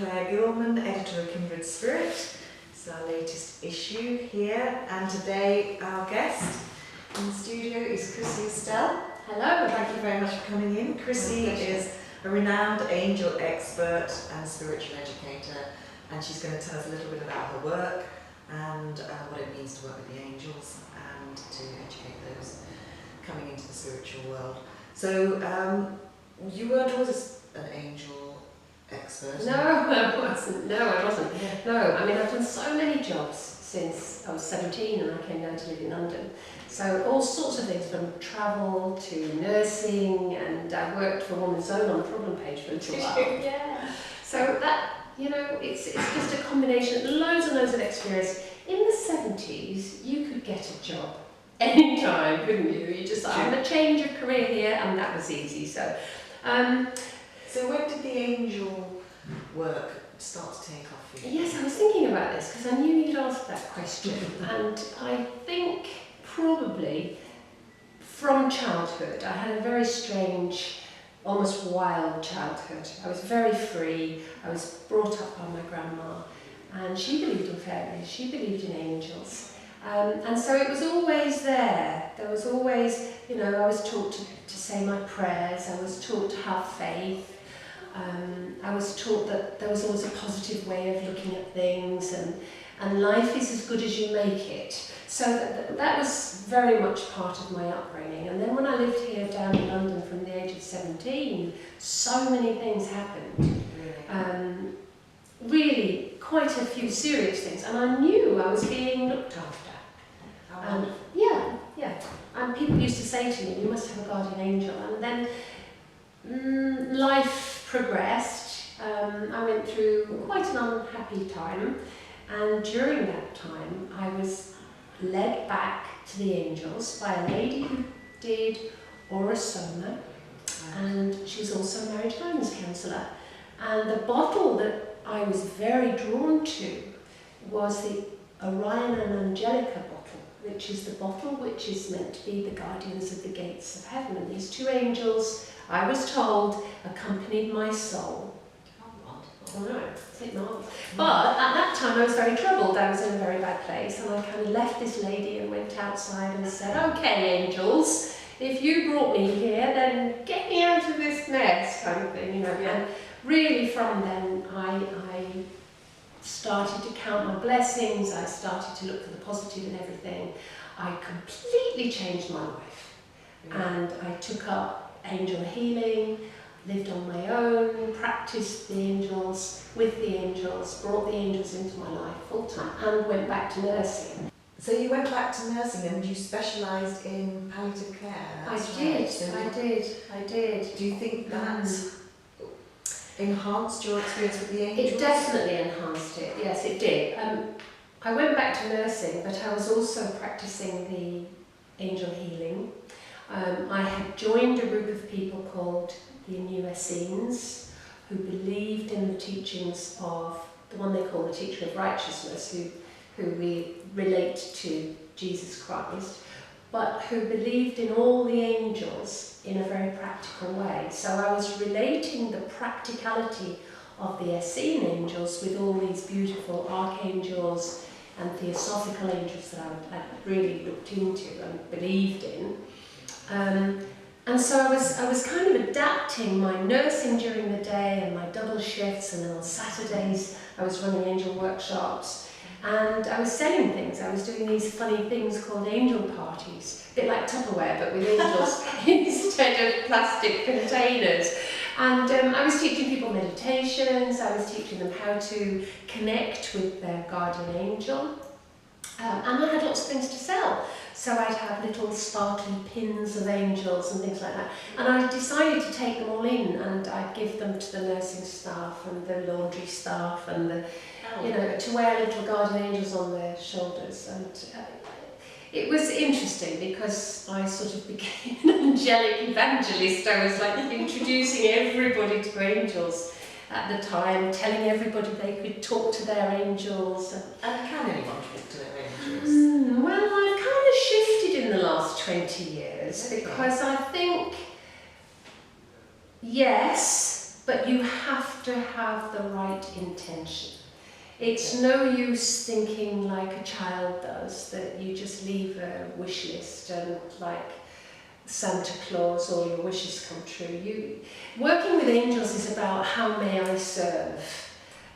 Editor of Kindred Spirit. It's our latest issue here, and today our guest in the studio is Chrissie Astell. Hello. Thank you very much for coming in. Chrissie is a renowned angel expert and spiritual educator, and she's going to tell us a little bit about her work and what it means to work with the angels and to educate those coming into the spiritual world. So you weren't always an angel expert? No, I wasn't. No, I mean, I've done so many jobs since I was 17 and I came down to live in London. So all sorts of things, from travel to nursing, and I worked for Woman's Zone on the problem page for a little while. Yeah. So that, you know, it's just a combination, loads and loads of experience. In the 70s, you could get a job anytime, couldn't you? You just, I'm going to change your career here, and that was easy. So when did the angel work start to take off for you? Yes, I was thinking about this because I knew you'd ask that question, and I think probably from childhood. I had a very strange, almost wild childhood. I was very free. I was brought up by my grandma, and she believed in fairies, she believed in angels. And so it was always there. There was always, you know, I was taught to say my prayers, I was taught to have faith. I was taught that there was always a positive way of looking at things, and life is as good as you make it. So that was very much part of my upbringing. And then when I lived here down in London from the age of 17, so many things happened. Really quite a few serious things, and I knew I was being looked after. Yeah. And people used to say to me, you must have a guardian angel. And then life progressed. I went through quite an unhappy time, and during that time I was led back to the angels by a lady who did aura soma, and she's also a marriage guidance counsellor. And the bottle that I was very drawn to was the Orion and Angelica bottle, which is the bottle which is meant to be the guardians of the gates of heaven. And these two angels, I was told, accompanied my soul. Oh no, it's not. But at that time I was very troubled. I was in a very bad place, and I kind of left this lady and went outside and said, okay, angels, if you brought me here, then get me out of this mess, kind of thing, you know. And really from then I started to count my blessings, I started to look for the positive in everything. I completely changed my life. And I took up angel healing, lived on my own, practiced the angels, with the angels, brought the angels into my life full time, and went back to nursing. So you went back to nursing and you specialised in palliative care? I did. Do you think that enhanced your experience with the angels? It definitely enhanced it, yes it did. I went back to nursing, but I was also practicing the angel healing. I had joined a group of people called the New Essenes, who believed in the teachings of the one they call the teacher of righteousness, who we relate to Jesus Christ, but who believed in all the angels in a very practical way. So I was relating the practicality of the Essene angels with all these beautiful archangels and theosophical angels that I really looked into and believed in. And so I was kind of adapting my nursing during the day and my double shifts, and then on Saturdays I was running angel workshops, and I was selling things. I was doing these funny things called angel parties, a bit like Tupperware but with angels instead of plastic containers. And I was teaching people meditations, I was teaching them how to connect with their guardian angel, and I had lots of things to sell. So I'd have little sparkly pins of angels and things like that. And I decided to take them all in, and I'd give them to the nursing staff and the laundry staff and the, you know, to wear little guardian angels on their shoulders. And it was interesting because I sort of became an angelic evangelist. I was like introducing everybody to angels at the time, telling everybody they could talk to their angels. And can anyone talk to their angels? Well, I've kind of shifted in the last 20 years because I think, yes, but you have to have the right intention. It's no use thinking like a child does, that you just leave a wish list and like Santa Claus, all your wishes come true. Working with angels is about how may I serve,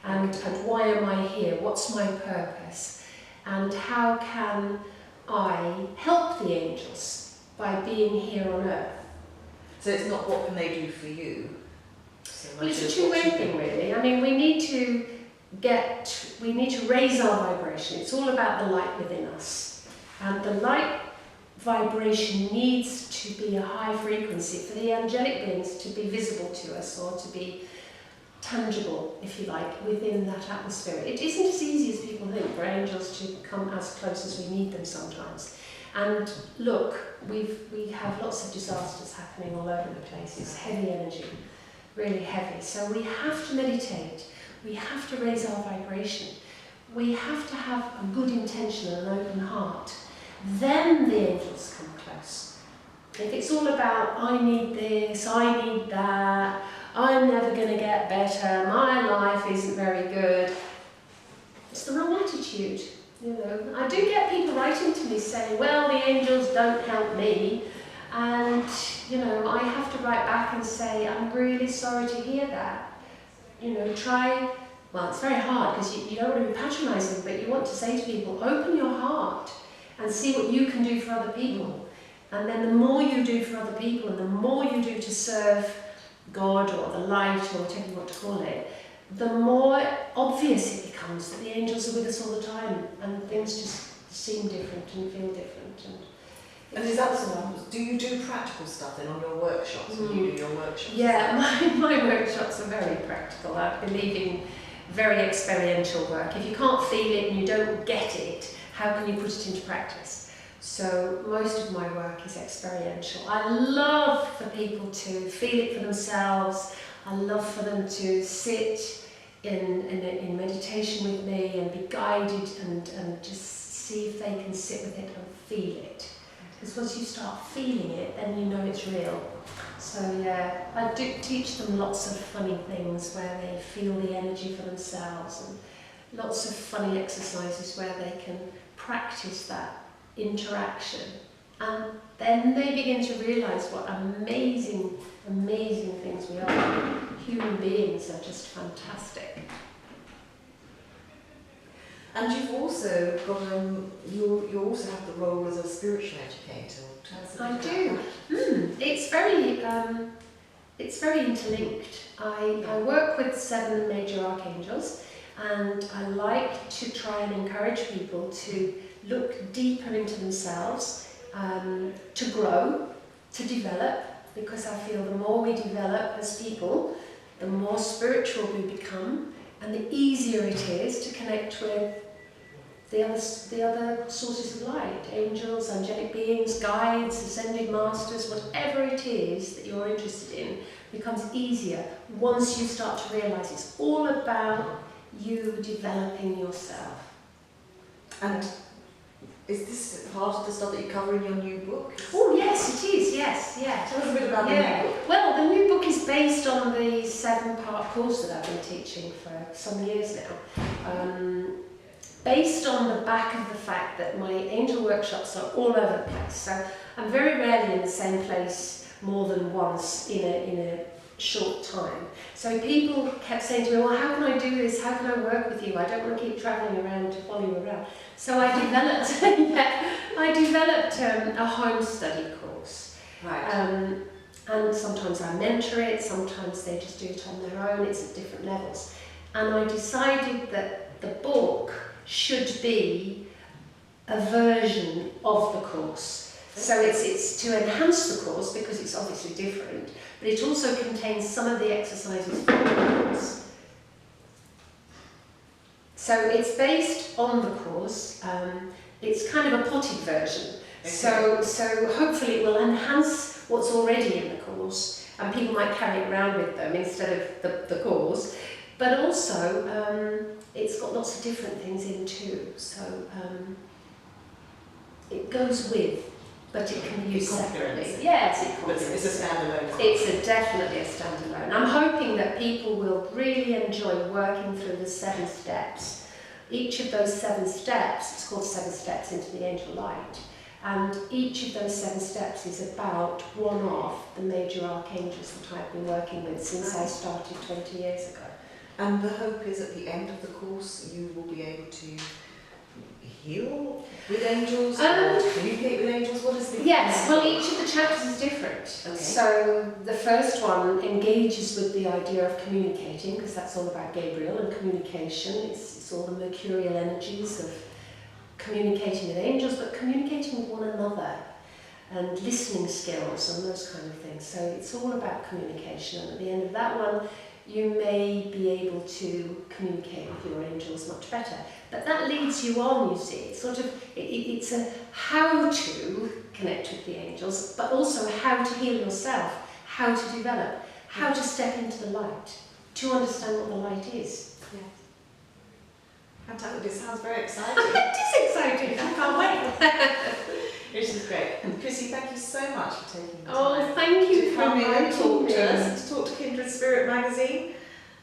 and why am I here, what's my purpose, and how can I help the angels by being here on earth. So it's not what can they do for you? So Well, it's a two-way thing, really. I mean, we need to raise our vibration. It's all about the light within us. And the light vibration needs to be a high frequency for the angelic beings to be visible to us, or to be tangible, if you like, within that atmosphere. It isn't as easy as people think for angels to come as close as we need them sometimes. And look, we have lots of disasters happening all over the place. It's heavy energy, really heavy. So we have to meditate. We have to raise our vibration. We have to have a good intention and an open heart. Then the angels come close. If it's all about, I need this, I need that, I'm never going to get better, my life isn't very good, it's the wrong attitude. You know, I do get people writing to me saying, well, the angels don't help me, and you know, I have to write back and say, I'm really sorry to hear that. You know, well, it's very hard because you don't want to be patronising, but you want to say to people, open your heart and see what you can do for other people. And then the more you do for other people, and the more you do to serve God or the light or whatever you want to call it, the more obvious it becomes that the angels are with us all the time, and things just seem different and feel different. And is that do you do practical stuff then on your workshops? When you do your workshops? Yeah, my workshops are very practical. I believe in very experiential work. If you can't feel it and you don't get it, how can you put it into practice? So most of my work is experiential. I love for people to feel it for themselves. I love for them to sit in meditation with me and be guided and just see if they can sit with it and feel it. Because once you start feeling it, then you know it's real. So yeah, I do teach them lots of funny things where they feel the energy for themselves, and lots of funny exercises where they can practice that interaction. And then they begin to realise what amazing, amazing things we are. Human beings are just fantastic. And you've also got you also have the role as a spiritual educator. Tell us a bit I about do. It's very interlinked. I work with 7 major archangels, and I like to try and encourage people to look deeper into themselves, to grow, to develop, because I feel the more we develop as people, the more spiritual we become, and the easier it is to connect with the other sources of light, angels, angelic beings, guides, ascended masters, whatever it is that you're interested in, becomes easier once you start to realise it's all about you developing yourself. And is this part of the stuff that you cover in your new book? Oh yes, it is, yes, yeah. Tell us a bit about the new book. Well, the new book is based on the 7-part course that I've been teaching for some years now. Based on the back of the fact that my angel workshops are all over the place. So I'm very rarely in the same place more than once in a short time. So people kept saying to me, well, how can I do this? How can I work with you? I don't want to keep travelling around to follow you around. So I developed a home study course. Right. And sometimes I mentor it, sometimes they just do it on their own, it's at different levels. And I decided that the book should be a version of the course. So it's to enhance the course because it's obviously different, but it also contains some of the exercises from the course. So it's based on the course. It's kind of a potted version. Okay. So hopefully it will enhance what's already in the course, and people might carry it around with them instead of the course. But also, it's got lots of different things in too. So it goes with but it can be used It complements separately. it. Yes, it But complements it's a it. standalone. It's definitely a standalone. I'm hoping that people will really enjoy working through the 7 steps. Each of those 7 steps, it's called 7 Steps into the Angel Light, and each of those 7 steps is about one of the major archangels that I've been working with since I started 20 years ago. And the hope is at the end of the course you will be able to heal with angels or communicate with angels? What is the... Yes, well, each of the chapters is different. Okay. So the first one engages with the idea of communicating, because that's all about Gabriel and communication. It's all the mercurial energies of communicating with angels, but communicating with one another and listening skills and those kind of things. So it's all about communication, and at the end of that one you may be able to communicate with your angels much better. But that leads you on, you see. It's sort of, it's a how to connect with the angels, but also how to heal yourself, how to develop, how to step into the light, to understand what the light is. Yes. Fantastic. This sounds very exciting. It is exciting. I can't wait. This is great. And Chrissie, thank you so much for taking the time. Oh, thank you to for come in and talk inviting to me. us, to talk to Kindred Spirit magazine.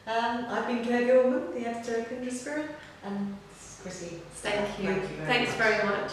I've been Claire Gilman, the editor of Kindred Spirit, and Chrissie. Thank you. Thank you very Thanks much. very much.